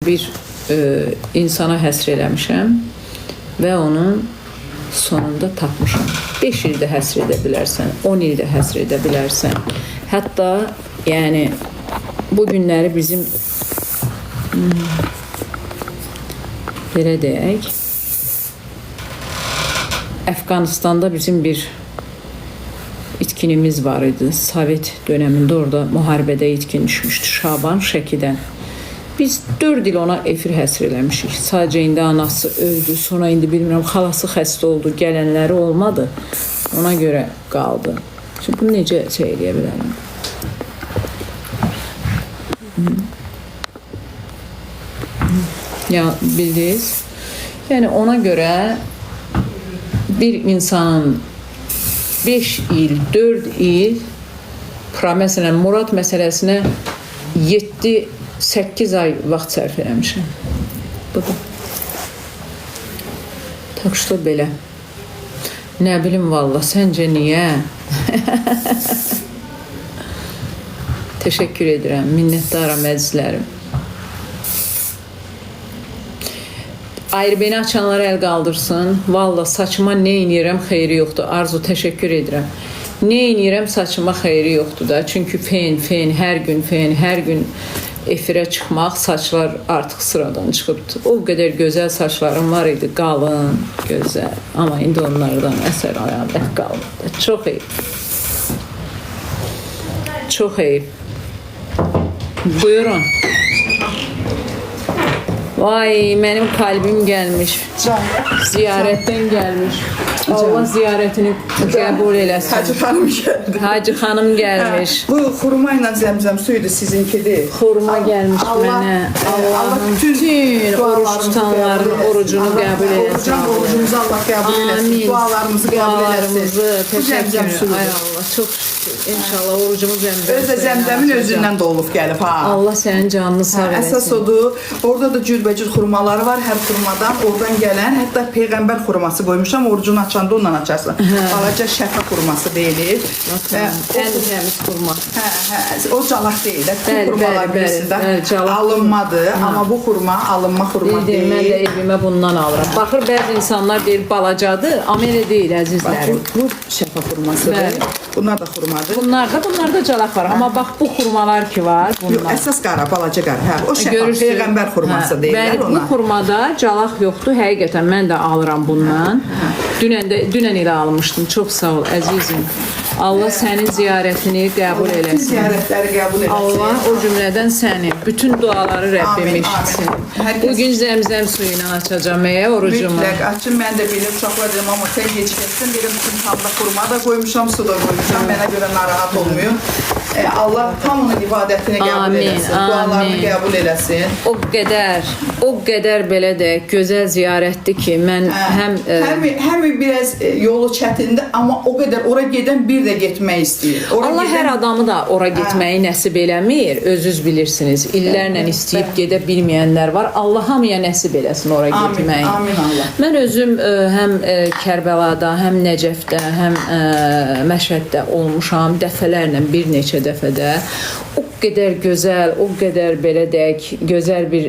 bir insana həsr eləmişəm və onun sonunda tapmışam. 5 ildə həsr edə bilərsən, 10 ildə həsr edə bilərsən. Hətta yəni bu günləri bizim belə deyək, Əfqanistanda bizim bir itkinimiz var idi. Sovet döneminde orada müharibədə itkin düşmüşdü Şaban Şəkidən. Biz 4 il ona efir həsr eləmişik. Sadəcə indi anası öldü, sonra indi bilmirəm xalası xəstə oldu, gələnləri olmadı. Ona görə qaldı. Şimdi bunu necə şey eləyə bilərəm? Ya bildiniz? Yəni ona görə bir insanın 5 il, 4 il məsələn Murad məsələsinə 7-8 ay vaxt sərf eləmişəm. Budur. Tak что belə. Nə bilim valla, səncə niyə? Təşəkkür edirəm, minnətdaram əzizlərim. Ayrı beni açanlara el qaldırsın. Valla saçıma nə inirəm, xeyri yoxdur. Arzu, təşəkkür edirəm. Nə inirəm, saçıma xeyri yoxdur da. Çünki fen, hər gün efirə çıxmaq, saçlar artıq sıradan çıxıbdır. O qədər gözəl saçlarım var idi, qalın, gözəl. Amma indi onlardan əsər ayağında qalmadı. Çox eyib. Çox eyib. Buyurun. Vay, benim kalbim gelmiş. Ziyaretten gelmiş. Allah ziyaretini qəbul eləsin. Hacı xanım gəldi. Hacı xanım gəlmiş. Bu xurma ilə zəmzəm suyudur sizinkidir. Xurma gəlmiş mənə. Allah bütün oruç tutanların orucunu qəbul eləsin. Orucumuzu Allah qəbul eləsin. Dualarımızı qəbul eləsin. Təşəkkür. Ay Allah, çox şükür. İnşallah orucumuz zəmzəm. Özü zəmzəmin özündən dolub gəlib ha. Allah sənin canını sağ eləsin. Əsas odur. Orada da cürbəcür xurmaları var. Hər xurmadan oradan gələn, hətta peyğəmbər xurması qoymuşam. Orucunu açanda ondan açarsan. Balaca şəfa xurması deyilir. Ən təmiz xurma. O calaq deyil. Xurmalar birisində alınmadır. Amma bu xurma alınma xurma deyil. Mən də evimə bundan alıram. Baxır, bəzi insanlar deyir balacadır, amma elə deyil əzizlərim. Bu şəfa xurmasıdır. Bunlar da xurmadır. Bunlar da calaq var. Amma bax bu xurmalar ki var, bunlar. Yox, əsas qara, balaca qara. O şəfa peyğəmbər xurması deyirlər ona. Bu xurmada calaq yoxdur. Həqiqətən mən də alıram bundan. Dünən elə almışdım. Çox sağ ol əzizim. Allah sənin ziyarətini qəbul eləsin. Bütün ziyarətləri qəbul eləsin. Allah o cümlədən səni, bütün duaları Rəbbim eşitsin. Bugün zəmzəm suyu ilə açacağım orucumu. Mütləq açın. Mən də bilib uşaqlar dedim, amma sən geçirsin. Dedim, bütün tamda xurma da qoymuşam, su da qoymuşam. Mənə görə narahat olmuyor. Allah hamının ibadətini qəbul eləsin. Dualarını qəbul eləsin. O qədər belə də gözəl ziyarətdir ki, mən həm biraz yolu çətindir, amma o qədər ora gedən bir də getmək istəyir. Allah hər adamı da ora getməyi nəsib eləmir. Özünüz bilirsiniz. İllərlə istəyib gedə bilməyənlər var. Allah hamıya nəsib eləsin ora getməyi. Amin Allah. Mən özüm həm Kərbəlada, həm Nəcəfdə, həm Məşhəddə olmuşam. Dəfələrlə, bir neçə dəfədə. O qədər gözəl, o qədər belə deyək, gözəl bir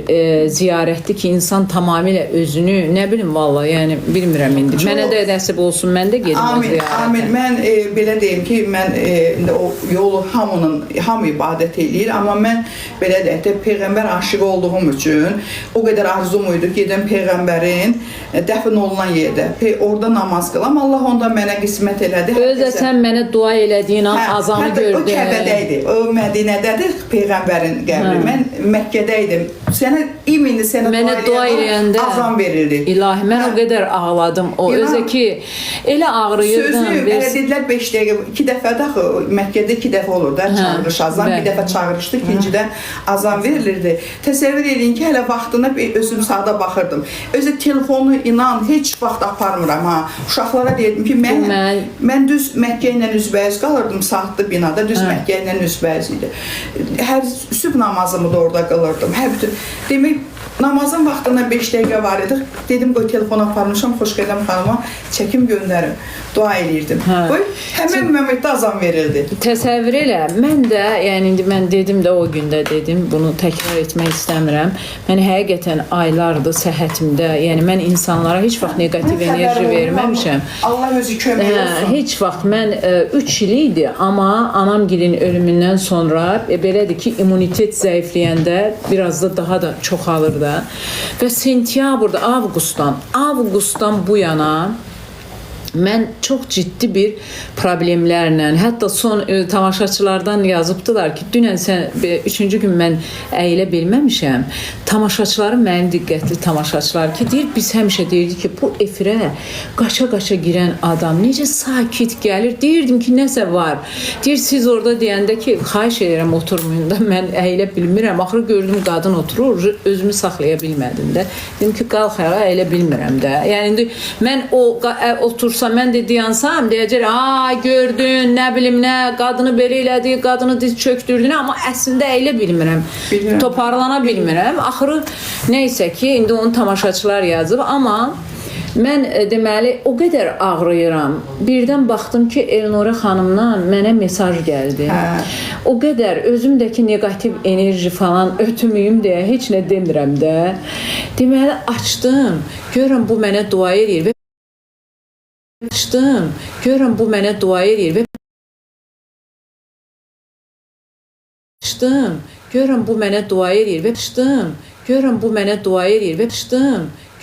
ziyarətdir ki, insan tamamilə özünü, nə bilim valla, yəni bilmirəm indi. Mənə də nəsib olsun, mən də gedim o ziyarətə. Amin. Mən belə deyim ki, mən o yolu hamı ibadət eləyir, amma mən belə deyək də peyğəmbər aşığı olduğum üçün o qədər arzum idi, gedən peyğəmbərin dəfn olunan yerdə. Orada namaz qılam, Allah ondan mənə qismət elədi. Özdə sən mənə dua elədiyin an azanı gördün. O Kəbədəydi, o Mədinədədir peyğəmbərin qəbri. Mən Məkkədə idim. İmindi sənə dua eləyəndə azan verirdi. İlahi, mən o qədər ağladım. O özə ki, elə ağrıyırdım. Sözü, elə dedilər 5 dəqiqə, 2 dəfə də Məkkədə 2 dəfə olur da çağırış azan. Bir dəfə çağırışdı, ikincidə azan verilirdi. Təsəvvür edin ki, hələ vaxtına özüm sağda baxırdım. Özü telefonu inan, heç vaxt aparmıram ha. Uşaqlara deyirdim ki, mən düz Məkkə ilə üzbəyiz qalırdım, saatlı binada düz Məkkə ilə üzbəyiz idi. Hər sübh namazımı da orada qılırdım. Demək, Namazın vaxtından 5 dəqiqə var idi. Dedim qoy telefon aparmışam, Xoşqədəm xanıma çəkim göndərim. Dua eləyirdim. Qoy həmin momentdə azan verildi. Təsəvvür elə. Mən də, yəni indi mən dedim də o gündə dedim, bunu təkrar etmək istəmirəm. Mən həqiqətən aylardır səhhətimdə, yəni mən insanlara heç vaxt neqativ enerji verməmişəm. Allah özü kömək olsun. Heç vaxt mən 3 il idi, amma anamgilin ölümündən sonra belədir ki, immunitet zəifləyəndə biraz da daha da çoxalır da. Və sentyabrda, avqustdan bu yana mən çox ciddi bir problemlərlə, hətta son tamaşaçılardan yazıbdılar ki, dünən sən 3-cü gün mən əyilə bilməmişəm. Tamaşaçıların mənim diqqətli tamaşaçılar ki, deyir, biz həmişə deyirdik ki, bu efirə qaça-qaça girən adam necə sakit gəlir. Deyirdim ki, nəsə var. Deyir, siz orada deyəndə ki, xahiş edirəm oturmayın da, mən əyilə bilmirəm. Axırı gördüm, qadın oturur, özümü saxlaya bilmədim də. Dedim ki, qalx hələ, əyilə bilmirəm də. Yəni, indi mən otursam, mən də dayansam, deyəcək, gördün, nə bilim nə, qadını belə elədi, qadını diz çöktürdün, amma əslində əyilə bilmirəm, toparlana bilmirəm. Axırı, neysə ki, indi onu tamaşaçılar yazıb, amma mən deməli, o qədər ağrıyıram. Birdən baxdım ki, Elnora xanımdan mənə mesaj gəldi. O qədər özümdəki negativ enerji falan ötümüyüm deyə heç nə demirəm də. Deməli, açdım, görürəm bu mənə dua edir və görürəm bu mənə dua edir və görürəm bu mənə dua edir və görürəm bu mənə dua edir və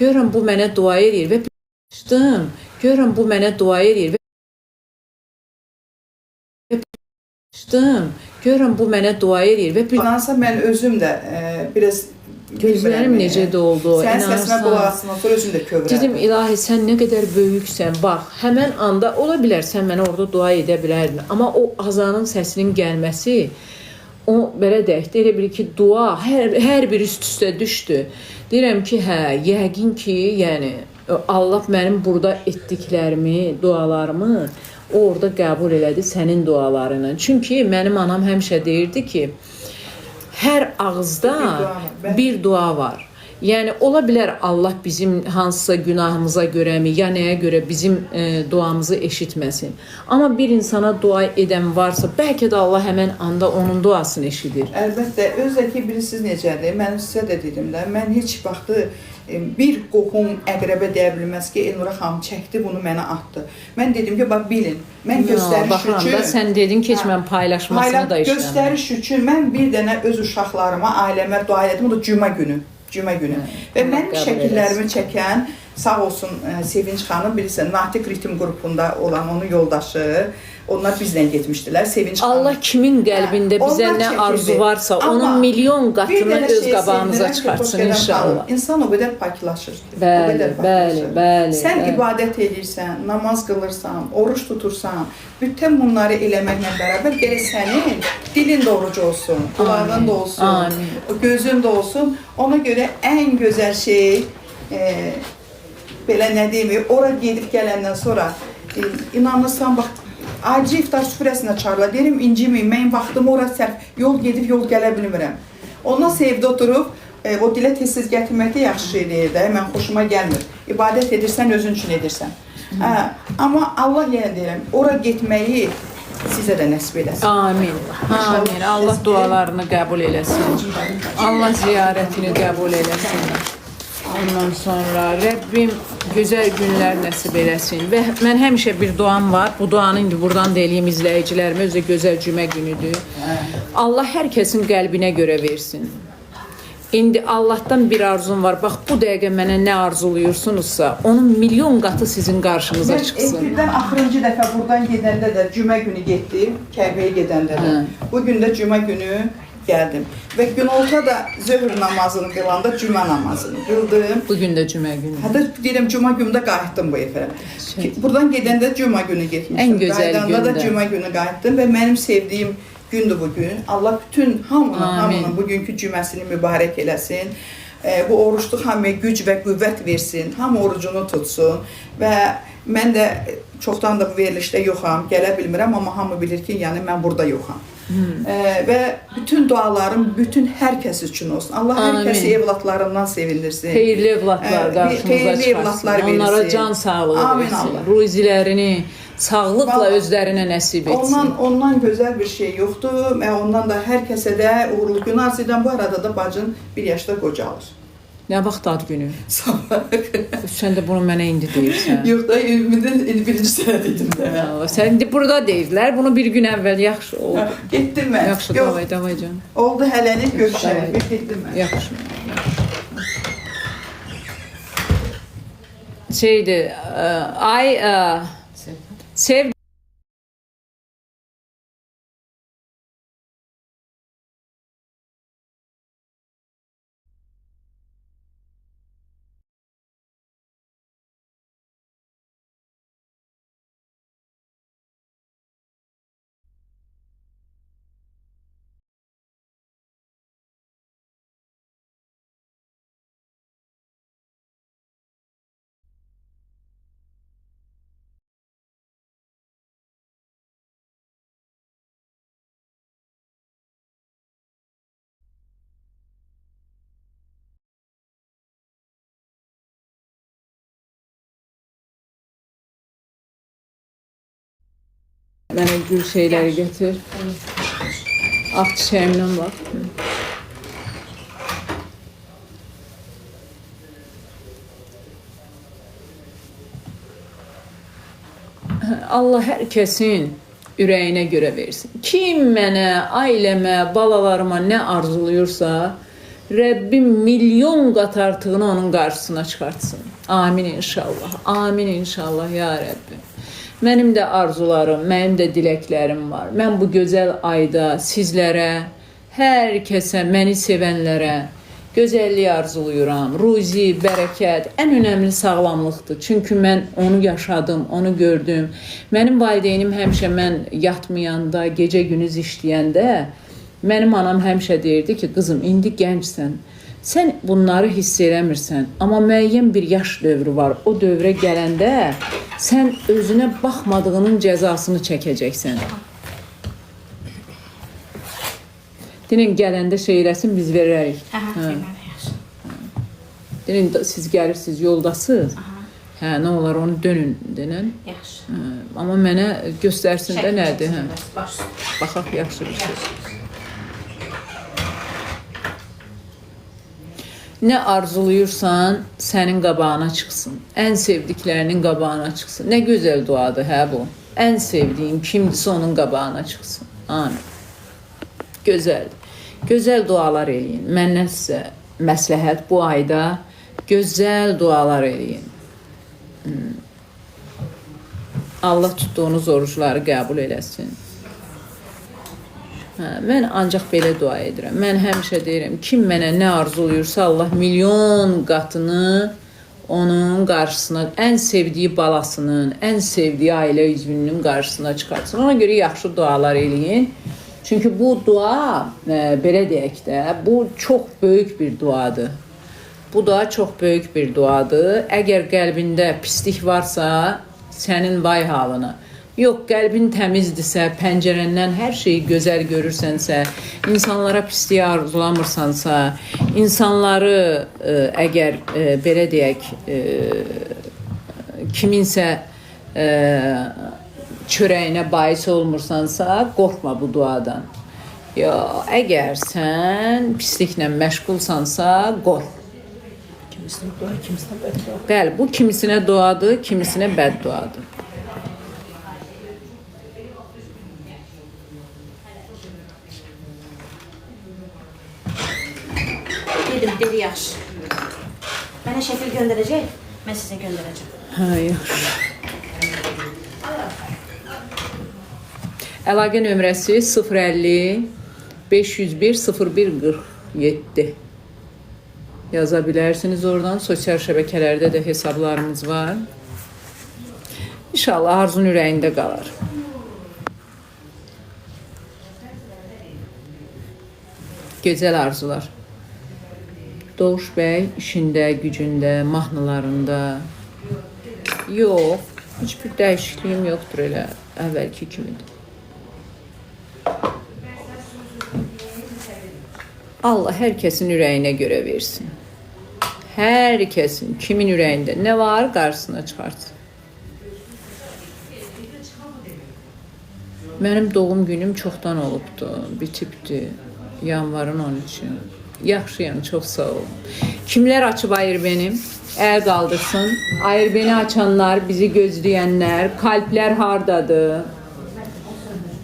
görürəm bu mənə dua edir və görürəm bu mənə dua edir və görürəm bu mənə dua edir və Nansa mən özüm də biraz gözlərim necə doldu. Sən səsinə qulaq asından sonra özüm də kövrəm. Dedim, ilahi, sən nə qədər böyüksən. Bax, həmən anda ola bilər, sən mənə orada dua edə bilərdin. Amma o azanın səsinin gəlməsi, o belə deyək, elə bir ki, dua hər bir üst-üstə düşdü. Deyirəm ki, yəqin ki, yəni, Allah mənim burada etdiklərimi, dualarımı orada qəbul elədi sənin dualarını. Çünki mənim anam həmişə deyirdi ki, hər ağızda bir dua var. Yəni, ola bilər Allah bizim hansısa günahımıza görəmi, ya nəyə görə bizim duamızı eşitməsin. Amma bir insana dua edən varsa, bəlkə də Allah həmən anda onun duasını eşidir. Əlbəttə, özəki bilirsiniz necədir? Mən sizə də dedim də, mən heç vaxtı bir qohum əqrəbə deyə bilməz ki, Elnora xanım çəkdi, bunu mənə atdı. Mən dedim ki, bax, bilin, mən göstəriş üçün... Sən dedin ki, mən paylaşmasını da işləməm. Göstəriş üçün mən bir dənə öz uşaqlarıma, ailəmə dua edim, o da cümə günü. Və mənim şəkillərimi çəkən, sağ olsun Sevinç xanım, bilirsən, Natiq Ritim qrupunda olan onun yoldaşı, onlar bizlə getmişdilər. Sevinç xanım. Allah kimin qəlbində bizə nə arzu varsa, onun milyon qatını öz qabağımıza çıxartsın inşallah. İnsan o qədər paklaşır. Bəli. Sən ibadət edirsən, namaz qılırsan, oruç tutursan, bütün bunları eləməklə bərabər gərək sənin dilin də oruc olsun, qulağın da olsun, gözün də olsun. Ona görə ən gözəl şey, belə nə deyim, ora gedib gələndən sonra inanırsan, bax, acı iftar süfrəsinə çağırlar. Deyirəm, inciməyin, mən vaxtımı ora sərf, yol gedib, yol gələ bilmirəm. Ondan evdə oturub, o dilə tez-tez gətirmək də yaxşı şey deyir də, mən xoşuma gəlmir. İbadət edirsən, özün üçün edirsən. Amma Allah yenə deyirəm, ora getməyi sizə də nəsib eləsin. Amin. Amin. Allah dualarını qəbul eləsin. Allah ziyarətini qəbul eləsin. Ondan sonra Rəbbim gözəl günlər nəsib eləsin. Və mən həmişə bir duam var. Bu duanı indi buradan da eləyim izləyicilərimə. Özü gözəl cümə günüdür. Allah hər kəsin qəlbinə görə versin. İndi Allahdan bir arzum var. Bax, bu dəqiqə mənə nə arzuluyursunuzsa, onun milyon qatı sizin qarşınıza çıxsın. Efirdən axırıncı dəfə buradan gedəndə də cümə günü getdim, Kəbəyə gedəndə də. Bugün də cümə günü gəldim. Və günorta da zöhr namazını qılanda cümə namazını qıldım. Bugün də cümə günü. Hətta deyirəm, cümə günündə qayıtdım bu efirə. Buradan gedəndə cümə günü getmişdim. Ən gözəl gündə. Qaydanda da cümə günü qayıtdım və mənim sevdiyim gündür bugün. Allah bütün hamının bugünkü cüməsini mübarək eləsin. Bu oruçluq hamıya güc və qüvvət versin. Hamı orucunu tutsun. Və mən də çoxdan da bu verilişdə yoxam, gələ bilmirəm, amma hamı bilir ki, yəni mən burada yoxam. Və bütün dualarım bütün hər kəs üçün olsun. Allah hər kəsi evlatlarından sevindirsin. Xeyirli evlatlar qarşımıza çıxarsın. Onlara can sağlığı versin. Ruzilərini sağlıqla özlərinə nəsib etsin. Ondan gözəl bir şey yoxdur. Mən ondan da hər kəsə də uğurlu gün arzu edirəm. Bu arada da bacın 1 yaşda qocalır. Nə vaxt ad günü? Sabah. Sən də bunu mənə indi deyirsən. Yox da evimin birinci sənə dedim də. Sən indi burada deyirlər. Bunu bir gün əvvəl yaxşı oldu. Getdim mən. Yaxşı, davay canım. Oldu, hələlik görüşərik. Getdim mən. Yaxşı. Şeydir, sev mənə gül şeyləri getir. Ağ çiçəyimdən bax. Allah hər kəsin ürəyinə görə versin. Kim mənə, ailəmə, balalarıma nə arzuluyursa, Rəbbim milyon qat artığını onun qarşısına çıxartsın. Amin inşallah. Amin inşallah ya Rəbbim. Mənim də arzularım, mənim də diləklərim var. Mən bu gözəl ayda sizlərə, hər kəsə, məni sevənlərə gözəllik arzuluyuram. Ruzi, bərəkət, ən önəmli sağlamlıqdır. Çünki mən onu yaşadım, onu gördüm. Mənim valideynim həmişə mən yatmayanda, gecə-gündüz işləyəndə mənim anam həmişə deyirdi ki, qızım, indi gəncsən. Sən bunları hiss eləmirsən, amma müəyyən bir yaş dövrü var. O dövrə gələndə sən özünə baxmadığının cəzasını çəkəcəksən. Dinin gələndə şey eləsin, biz verərik. Dinin siz gəlirsiniz, yoldasınız. Hə, nə olar onu dönün dinin. Yaxşı. Amma mənə göstərsin də nədir. Baxaq, yaxşı bir şey. Nə arzuluyursan, sənin qabağına çıxsın. Ən sevdiklərinin qabağına çıxsın. Nə gözəl duadır, hə bu. Ən sevdiyim kimdirsə onun qabağına çıxsın. Amin. Gözəldir. Gözəl dualar eləyin. Məndən sizə məsləhət bu ayda gözəl dualar eləyin. Allah tutduğunuz oruçları qəbul eləsin. Mən ancaq belə dua edirəm. Mən həmişə deyirəm, kim mənə nə arzuluyursa Allah milyon qatını onun qarşısına, ən sevdiyi balasının, ən sevdiyi ailə üzvünün qarşısına çıxartsın. Ona görə yaxşı dualar eləyin. Çünki bu dua, belə deyək də, bu çox böyük bir duadır. Bu dua çox böyük bir duadır. Əgər qəlbində pislik varsa, sənin vay halına. Yox, qəlbin təmizdirsə, pəncərəndən hər şeyi gözəl görürsənsə, insanlara pisliyi arzulamırsansa, insanları əgər belə deyək, kiminsə çörəyinə bais olmursansa, qorxma bu duadan. Yox, əgər sən pisliklə məşğulsansa, qorx. Kimisinə dua, kimisinə bəddua. Bəli, bu kimisinə duadır, kimisinə bədduadır. Dedi yaxşı. Mənə şəkil göndərəcək, mən sizə göndərəcəm. Hə, yaxşı. Əlaqə nömrəsi 050 501 0147. Yaza bilərsiniz oradan. Sosial şəbəkələrdə də hesablarımız var. İnşallah arzun ürəyində qalar. Gözəl arzular. Doğuş bəy işində, gücündə, mahnılarında yox, heç bir dəyişikliyim yoxdur elə əvvəlki kimidir. Allah hər kəsin ürəyinə görə versin. Hər kəsin, kimin ürəyində nə var, qarşısına çıxarsın. Mənim doğum günüm çoxdan olubdu, bitibdi. Yanvarın 13-ü. Yaxşıyam, çox sağ olun. Kimlər açıb Ayırbenim? Əl qaldırsın. Ayırbeni açanlar, bizi gözləyənlər, kalplər hardadır?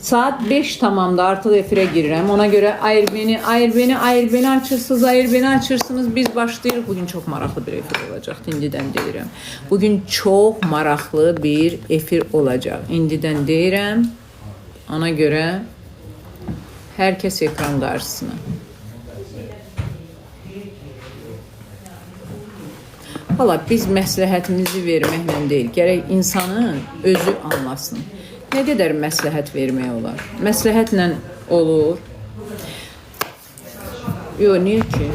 Saat 5 tamamda artıq efirə girirəm. Ona görə Ayırbeni açırsınız. Biz başlayırıq. Bugün çox maraqlı bir efir olacaq. İndidən deyirəm. Bugün çox maraqlı bir efir olacaq. İndidən deyirəm. Ona görə hər kəs ekran qarşısına. Valla biz məsləhətimizi verməklə deyil, gərək insanın özü anlasın. Nə qədər məsləhət vermək olar? Məsləhətlə olur. Yox, niyə ki?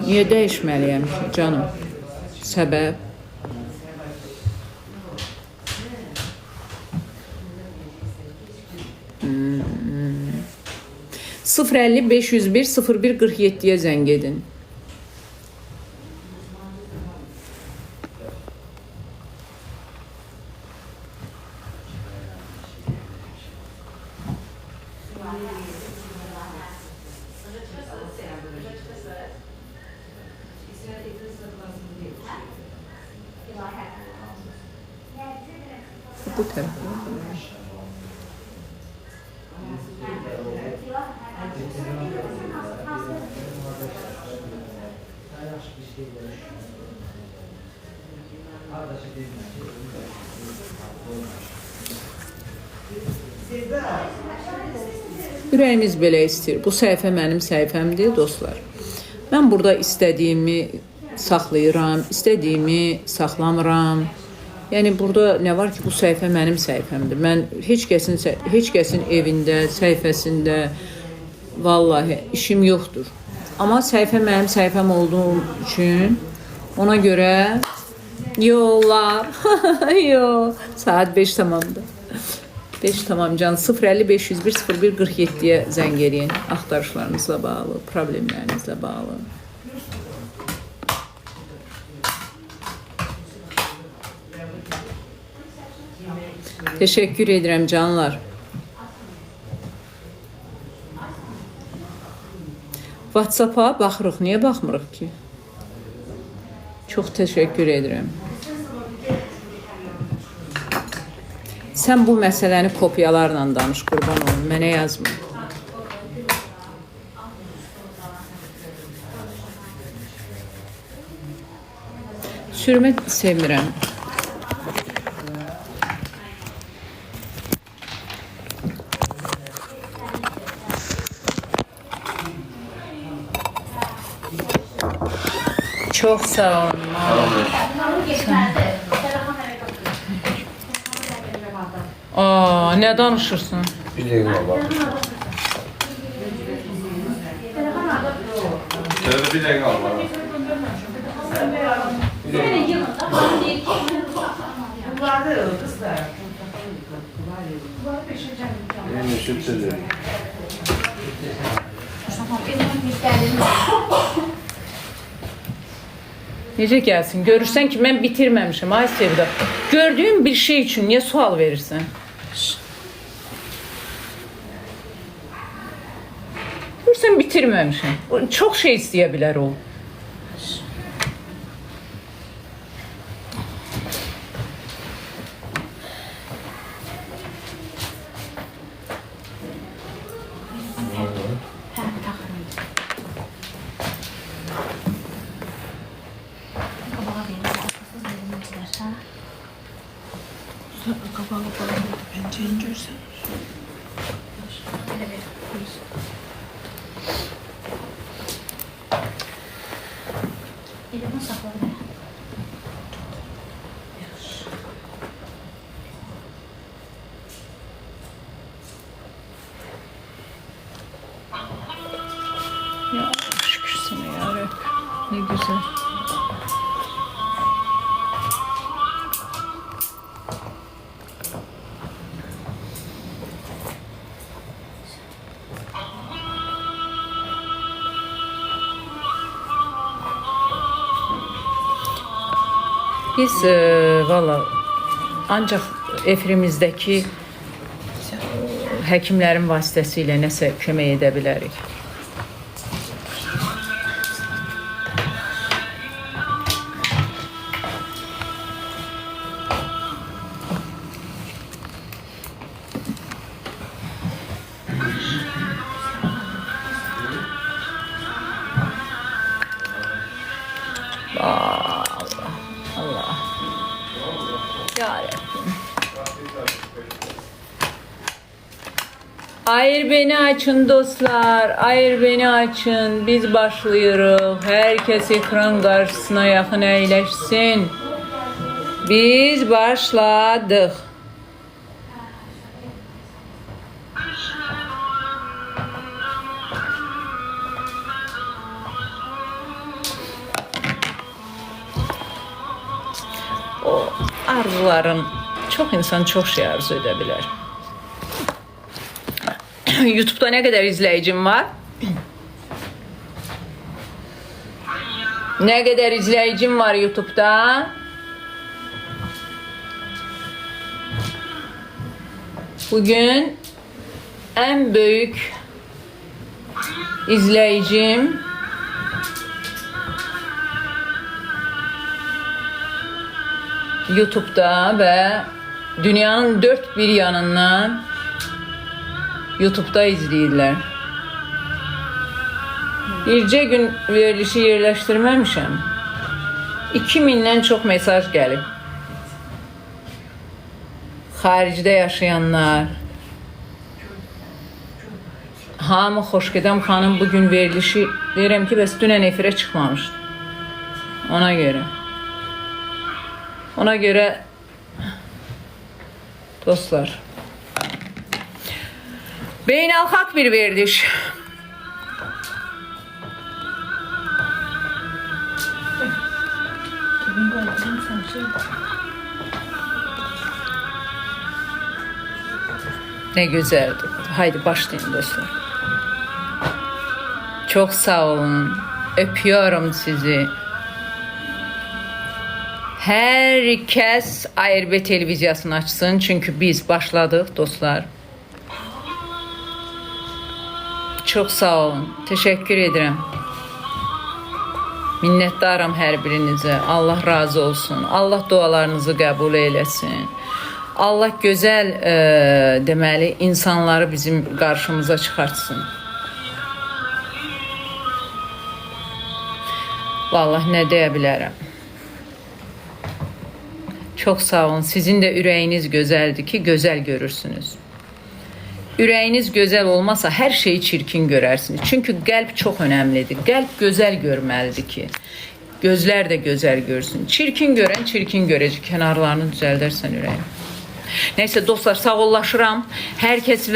Niyə dəyişməliyəm ki, canım? Səbəb? Hmm. 050 501 01 47-yə zəng edin. Bu tarafa. Ürəyimiz belə istəyir. Bu səhifə mənim səhifəmdir, dostlar. Mən burada istədiyimi saxlayıram, istədiyimi saxlamıram. Yəni burada nə var ki, bu səhifə mənim səhifəmdir. Mən heç kəsin evində, səhifəsində vallahi işim yoxdur. Amma səhifə mənim səhifəm olduğu üçün ona görə yollar. Yox, saat 5 tamamdır. 5 tamam can. 050 501 01 47-yə zəng eləyin. Axtarışlarınızla bağlı, problemlərinizlə bağlı. Teşekkür edirəm canlar. WhatsApp-a baxırıq. Niyə baxmırıq ki? Çox teşekkür edirəm. Sən bu məsələni kopyalarla danış, qurban olun. Mənə yazma. Sürmə sevmirəm. Çok sağ olun. Aa, ne danışırsın? Bir dakika var. Şöyle bir dakika var. Benim şu çocuğum. Necə gəlsin? Görürsən ki, mən bitirməmişim. Ay Sevda, gördüyün bir şey üçün niyə sual verirsən? Görürsən bitirməmişim. Çox şey istəyə bilər o. Pencereyi görsen. Telefon sakladım. Ya şükür sana yarabbim. Ne güzel. Biz valla ancaq efirimizdəki həkimlərin vasitəsilə nəsə kömək edə bilərik. Ayır beni açın dostlar, ayır beni açın. Biz başlıyoruz. Herkes ekran karşısına yakın əyləşsin. Biz başladık. O arzuların, çok insan çok şey arzu edə bilər. YouTube'da ne kadar izleyicim var? Ne kadar izleyicim var YouTube'da? Bugün en büyük izleyicim YouTube'da ve dünyanın dört bir yanından YouTube'da izləyirlər. Bircə gün verilişi yerləşdirməmişəm. 2000-dən çox mesaj gəlib. Xaricdə yaşayanlar. Hamı Xoşgədəm xanım bugün verilişi deyirəm ki, bəs dünən efirə çıxmamışdı. Ona görə dostlar, beynəlxalq bir veriliş. Ne güzeldi. Haydi başlayın dostlar. Çok sağ olun. Öpüyorum sizi. Herkes ARB televiziyasını açsın. Çünkü biz başladık dostlar. Çok sağ olun. Teşekkür ederim. Minnetdaram hər birinizə. Allah razı olsun. Allah dualarınızı qəbul eyləsin. Allah gözəl deməli insanları bizim qarşımıza çıxartsın. Vallahi nə deyə bilərəm. Çok sağ olun. Sizin de ürəyiniz gözəldir ki, gözəl görürsünüz. Ürəyiniz gözəl olmasa hər şeyi çirkin görərsiniz. Çünkü qəlb çox önəmlidir. Qəlb gözəl görməlidir ki, gözlər də gözəl görsün. Çirkin görən çirkin görəcək. Kənarlarını düzəldərsən ürəyin. Neyse dostlar, sağollaşıram. Herkes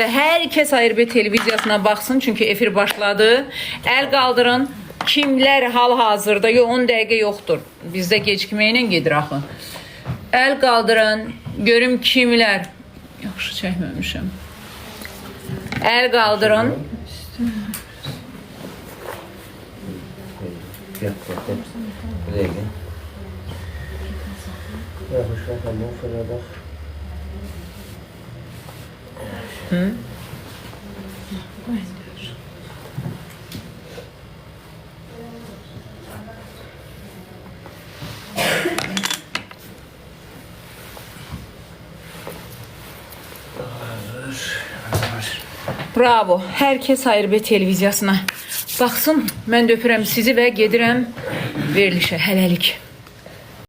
ARB televiziyasına baxsın. Çünkü efir başladı. Əl qaldırın. Kimlər hal-hazırda, 10 dəqiqə yoxdur. Bizdə gecikməylə gedir axı. Əl qaldırın. Görüm kimlər. Yaxşı çəkməmişəm. Əl qaldırın. Bravo. Herkes ARB televiziyasına baxsın. Mən də öpürəm sizi və gedirəm verilişə. Hələlik.